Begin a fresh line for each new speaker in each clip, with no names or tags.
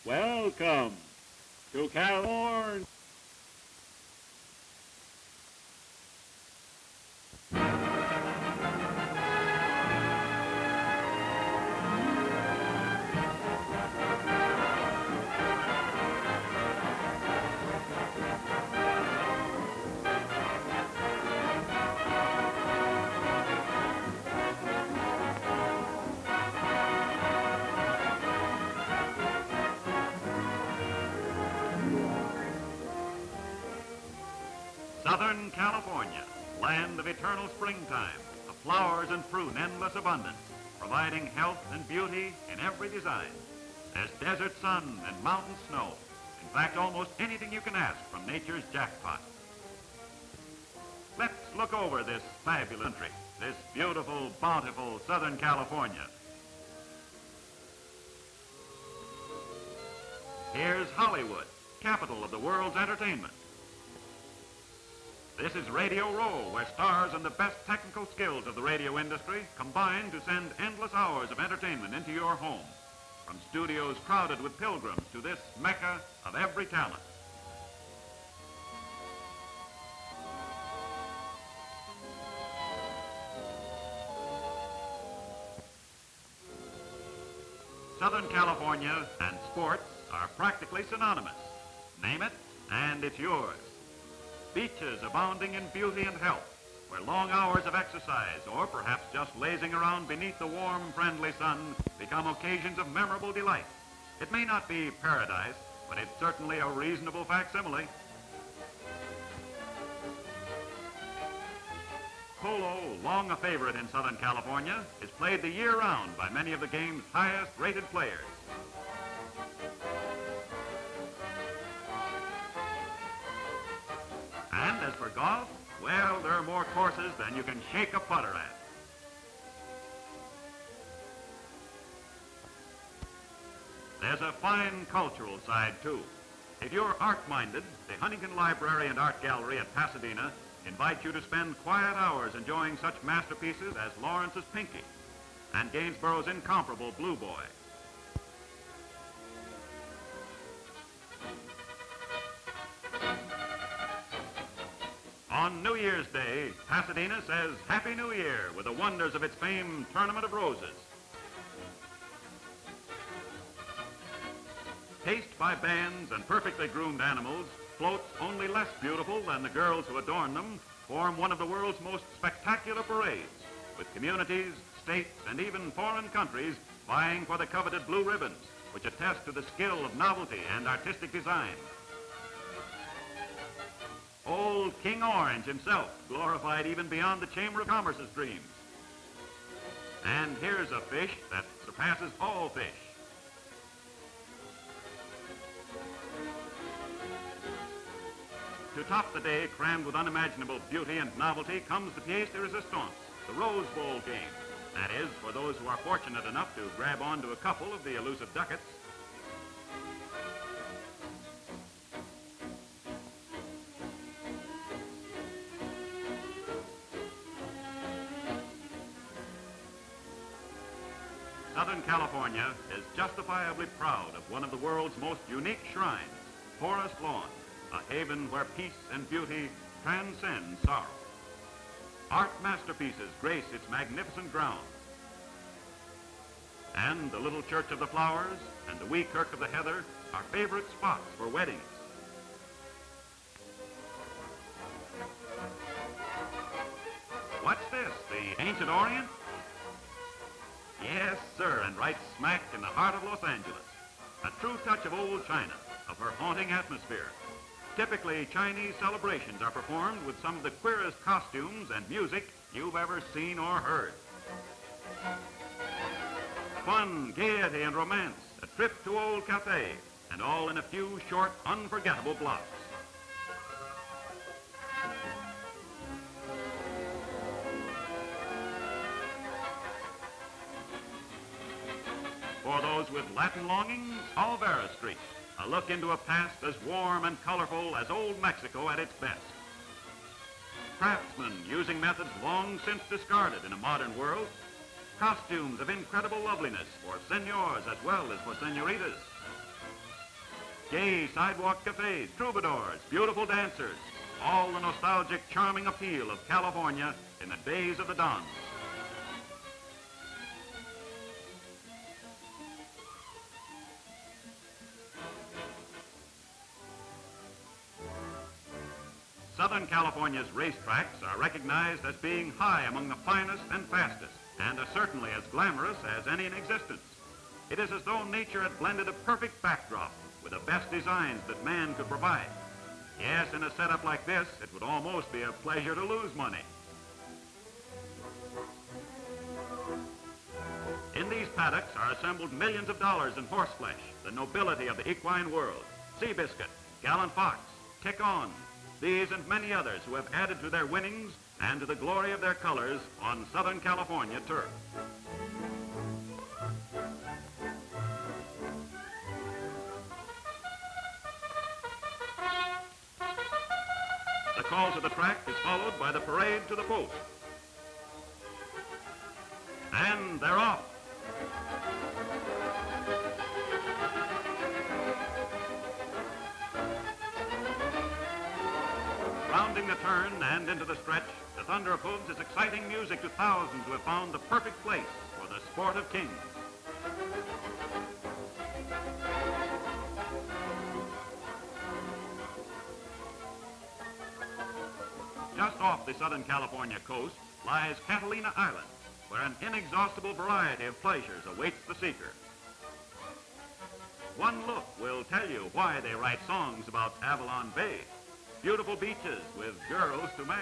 Welcome to California.
Southern California, land of eternal springtime, of flowers and fruit in endless abundance, providing health and beauty in every design. There's desert sun and mountain snow. In fact, almost anything you can ask from nature's jackpot. Let's look over this fabulous country, this beautiful, bountiful Southern California. Here's Hollywood, capital of the world's entertainment. This is Radio Row, where stars and the best technical skills of the radio industry combine to send endless hours of entertainment into your home, from studios crowded with pilgrims to this mecca of every talent. Southern California and sports are practically synonymous. Name it, and it's yours. Beaches abounding in beauty and health, where long hours of exercise, or perhaps just lazing around beneath the warm, friendly sun, become occasions of memorable delight. It may not be paradise, but it's certainly a reasonable facsimile. Polo, long a favorite in Southern California, is played the year round by many of the game's highest-rated players. And as for golf, well, there are more courses than you can shake a putter at. There's a fine cultural side, too. If you're art-minded, the Huntington Library and Art Gallery at Pasadena invite you to spend quiet hours enjoying such masterpieces as Lawrence's Pinky and Gainsborough's incomparable Blue Boy. On New Year's Day, Pasadena says Happy New Year with the wonders of its famed Tournament of Roses. Paced by bands and perfectly groomed animals, floats only less beautiful than the girls who adorn them form one of the world's most spectacular parades, with communities, states, and even foreign countries vying for the coveted blue ribbons, which attest to the skill of novelty and artistic design. Old King Orange himself, glorified even beyond the Chamber of Commerce's dreams. And here's a fish that surpasses all fish. To top the day, crammed with unimaginable beauty and novelty, comes the pièce de résistance, the Rose Bowl game. That is, for those who are fortunate enough to grab onto a couple of the elusive ducats. Southern California is justifiably proud of one of the world's most unique shrines, Forest Lawn, a haven where peace and beauty transcend sorrow. Art masterpieces grace its magnificent grounds. And the little Church of the Flowers and the wee Kirk of the Heather are favorite spots for weddings. What's this, the ancient Orient? Yes, sir, and right smack in the heart of Los Angeles. A true touch of old China, of her haunting atmosphere. Typically, Chinese celebrations are performed with some of the queerest costumes and music you've ever seen or heard. Fun, gaiety, and romance, a trip to Old Cafe, and all in a few short, unforgettable blocks. For those with Latin longings, Olvera Street, a look into a past as warm and colorful as old Mexico at its best. Craftsmen using methods long since discarded in a modern world. Costumes of incredible loveliness for senors as well as for senoritas. Gay sidewalk cafes, troubadours, beautiful dancers, all the nostalgic, charming appeal of California in the days of the Dons. Southern California's racetracks are recognized as being high among the finest and fastest, and are certainly as glamorous as any in existence. It is as though nature had blended a perfect backdrop with the best designs that man could provide. Yes, in a setup like this, it would almost be a pleasure to lose money. In these paddocks are assembled millions of dollars in horseflesh, the nobility of the equine world. Seabiscuit, Gallant Fox, Tick On, these and many others who have added to their winnings and to the glory of their colors on Southern California turf. The call to the track is followed by the parade to the post. And they're off. Rounding the turn and into the stretch, the Thunder of Hooves is exciting music to thousands who have found the perfect place for the sport of kings. Just off the Southern California coast lies Catalina Island, where an inexhaustible variety of pleasures awaits the seeker. One look will tell you why they write songs about Avalon Bay, beautiful beaches with girls to match.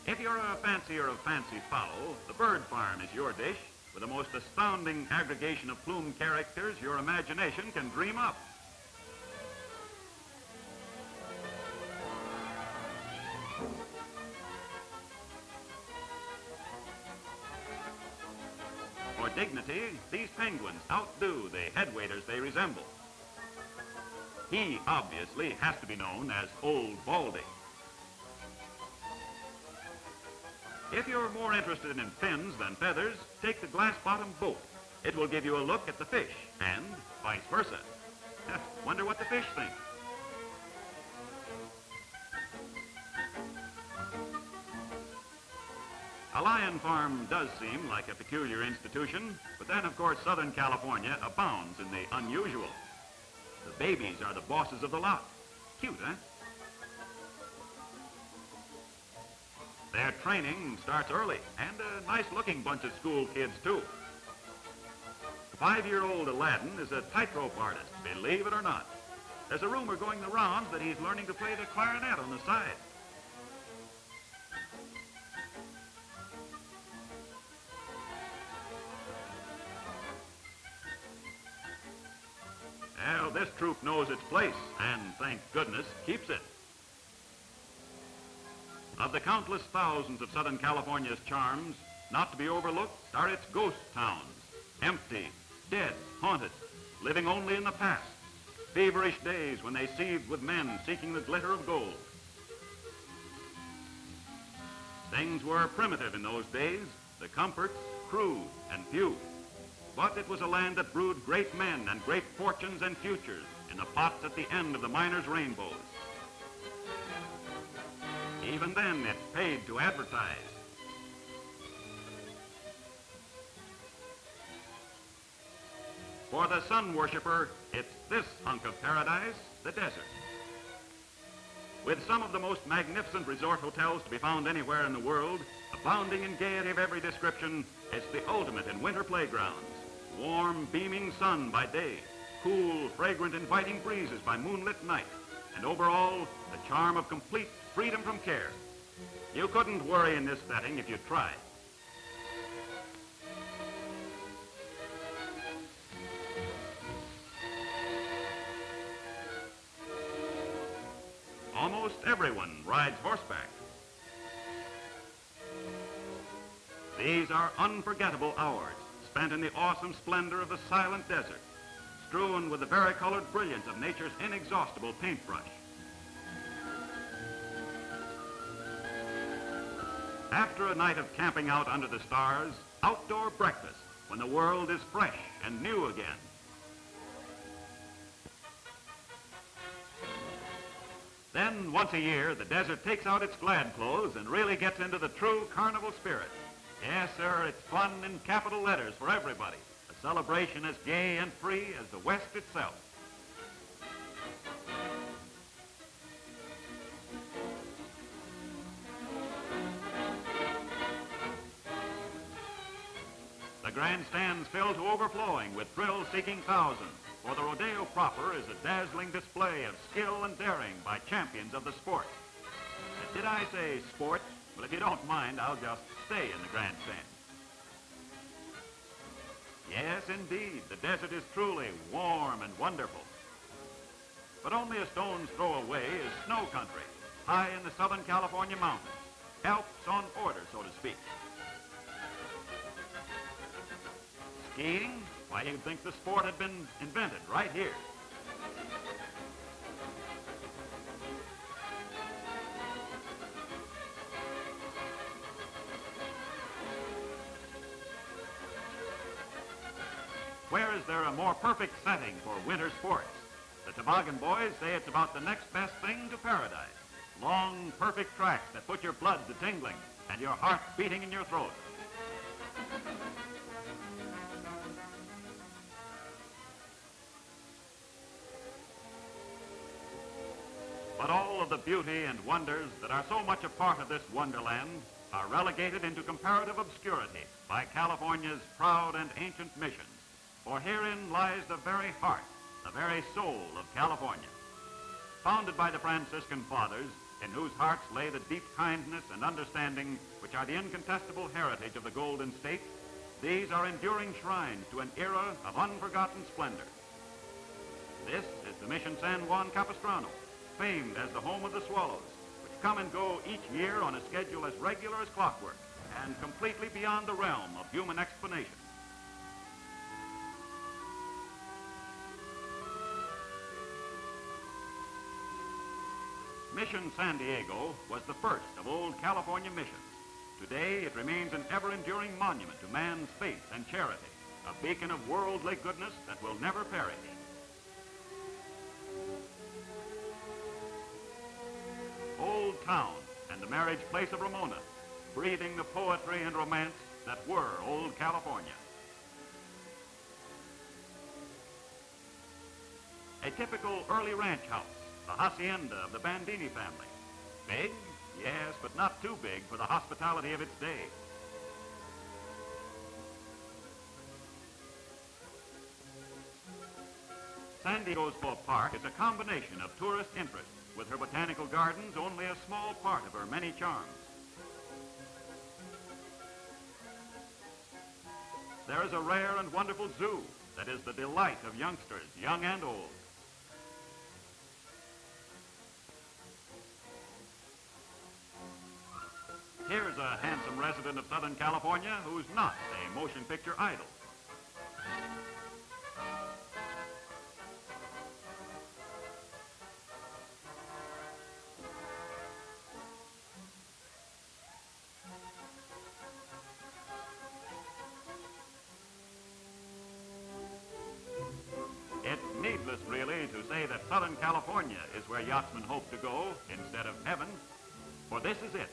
If you're a fancier of fancy fowl, the bird farm is your dish, with the most astounding aggregation of plumed characters your imagination can dream up. For dignity, these penguins outdo the headwaiters they resemble. He obviously has to be known as Old Baldy. If you're more interested in fins than feathers, take the glass-bottomed boat. It will give you a look at the fish, and vice versa. Wonder what the fish think. A lion farm does seem like a peculiar institution, but then, of course, Southern California abounds in the unusual. The babies are the bosses of the lot. Cute, huh? Their training starts early, and a nice-looking bunch of school kids, too. 5-year-old Aladdin is a tightrope artist, believe it or not. There's a rumor going the rounds that he's learning to play the clarinet on the side. Well, this troop knows its place, and thank goodness, keeps it. Of the countless thousands of Southern California's charms, not to be overlooked are its ghost towns, empty, dead, haunted, living only in the past, feverish days when they seethed with men seeking the glitter of gold. Things were primitive in those days, the comforts crude and few. But it was a land that brewed great men and great fortunes and futures in the pots at the end of the miners' rainbows. Even then, it paid to advertise. For the sun worshiper, it's this hunk of paradise, the desert. With some of the most magnificent resort hotels to be found anywhere in the world, abounding in gaiety of every description, it's the ultimate in winter playgrounds. Warm, beaming sun by day, cool, fragrant, inviting breezes by moonlit night, and overall, the charm of complete freedom from care. You couldn't worry in this setting if you tried. Almost everyone rides horseback. These are unforgettable hours spent in the awesome splendor of the silent desert, strewn with the varicolored brilliance of nature's inexhaustible paintbrush. After a night of camping out under the stars, outdoor breakfast, when the world is fresh and new again. Then, once a year, the desert takes out its glad clothes and really gets into the true carnival spirit. Yes, sir, it's fun in capital letters for everybody. A celebration as gay and free as the West itself. The grandstands fill to overflowing with thrill-seeking thousands, for the rodeo proper is a dazzling display of skill and daring by champions of the sport. Did I say sport? Well, if you don't mind, I'll just stay in the grandstand. Yes, indeed, the desert is truly warm and wonderful. But only a stone's throw away is snow country, high in the Southern California mountains, Alps on order, so to speak. Skiing? Why, you'd think the sport had been invented right here. Where is there a more perfect setting for winter sports? The toboggan boys say it's about the next best thing to paradise. Long, perfect tracks that put your blood to tingling and your heart beating in your throat. But all of the beauty and wonders that are so much a part of this wonderland are relegated into comparative obscurity by California's proud and ancient missions. For herein lies the very heart, the very soul of California. Founded by the Franciscan fathers, in whose hearts lay the deep kindness and understanding which are the incontestable heritage of the Golden State, these are enduring shrines to an era of unforgotten splendor. This is the Mission San Juan Capistrano, famed as the home of the swallows, which come and go each year on a schedule as regular as clockwork and completely beyond the realm of human explanation. Mission San Diego was the first of old California missions. Today, it remains an ever-enduring monument to man's faith and charity, a beacon of worldly goodness that will never perish. Old Town and the marriage place of Ramona, breathing the poetry and romance that were old California. A typical early ranch house, the hacienda of the Bandini family. Big? Yes, but not too big for the hospitality of its day. San Diego's Park is a combination of tourist interest, with her botanical gardens only a small part of her many charms. There is a rare and wonderful zoo that is the delight of youngsters, young and old. Here's a handsome resident of Southern California who's not a motion picture idol. It's needless, really, to say that Southern California is where yachtsmen hope to go instead of heaven, for this is it.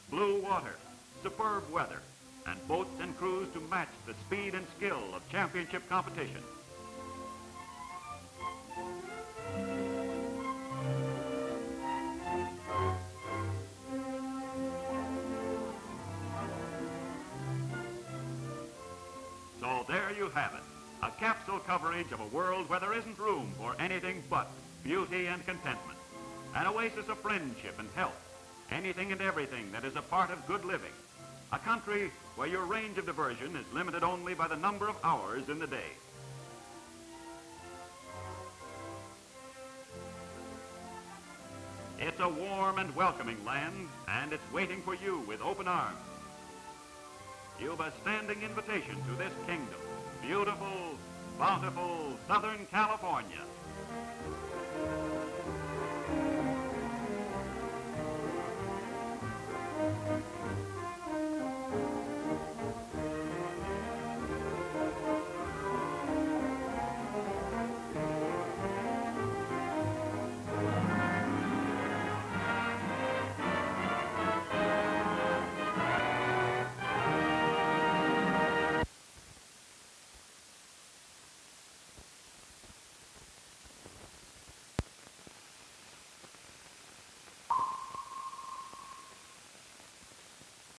Blue water, superb weather, and boats and crews to match the speed and skill of championship competition. So there you have it, a capsule coverage of a world where there isn't room for anything but beauty and contentment, an oasis of friendship and health, anything and everything that is a part of good living. A country where your range of diversion is limited only by the number of hours in the day. It's a warm and welcoming land, and it's waiting for you with open arms. You've a standing invitation to this kingdom, beautiful, bountiful Southern California.